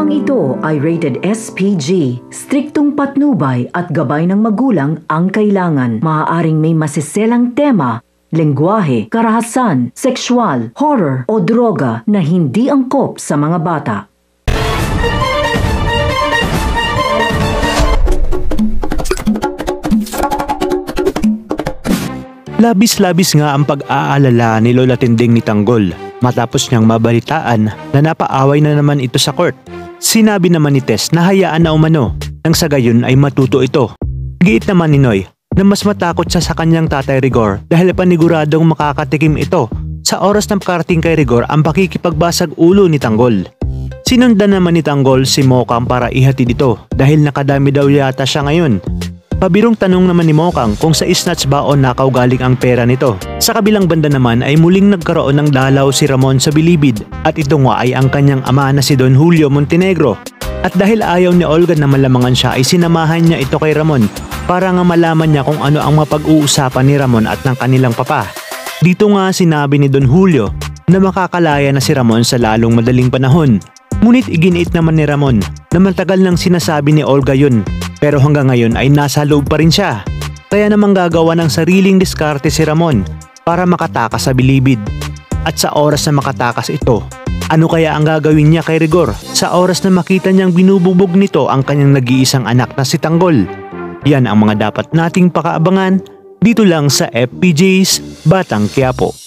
Programang ito ay rated SPG. Striktong patnubay at gabay ng magulang ang kailangan. Maaaring may masiselang tema, lengguwahe, karahasan, sexual, horror o droga na hindi angkop sa mga bata. Labis-labis nga ang pag-aalala ni Lola Tinding ni Tanggol matapos niyang mabalitaan na napaaway na naman ito sa court. Sinabi naman ni Tess na hayaan na umano nang sa gayon ay matuto ito. Giit naman ni Noy na mas matakot siya sa kanyang tatay Rigor dahil paniguradong makakatikim ito sa oras ng karating kay Rigor ang pakikipagbasag ulo ni Tanggol. Sinundan naman ni Tanggol si Mokang para ihatid ito dahil nakadami daw yata siya ngayon. Pabirong tanong naman ni Mokang kung sa snatch ba o nakaw galing ang pera nito. Sa kabilang banda naman ay muling nagkaroon ng dalaw si Ramon sa bilibid at ito nga ay ang kanyang ama na si Don Julio Montenegro. At dahil ayaw ni Olga na malamangan siya ay sinamahan niya ito kay Ramon para nga malaman niya kung ano ang mapag-uusapan ni Ramon at ng kanilang papa. Dito nga sinabi ni Don Julio na makakalaya na si Ramon sa lalong madaling panahon. Ngunit iginiit naman ni Ramon na matagal nang sinasabi ni Olga yun. Pero hanggang ngayon ay nasa loob pa rin siya. Kaya namang gagawa ng sariling diskarte si Ramon para makatakas sa bilibid. At sa oras na makatakas ito, ano kaya ang gagawin niya kay Rigor sa oras na makita niyang binububog nito ang kanyang nag-iisang anak na si Tanggol? Yan ang mga dapat nating pakaabangan dito lang sa FPJ's Batang Quiapo.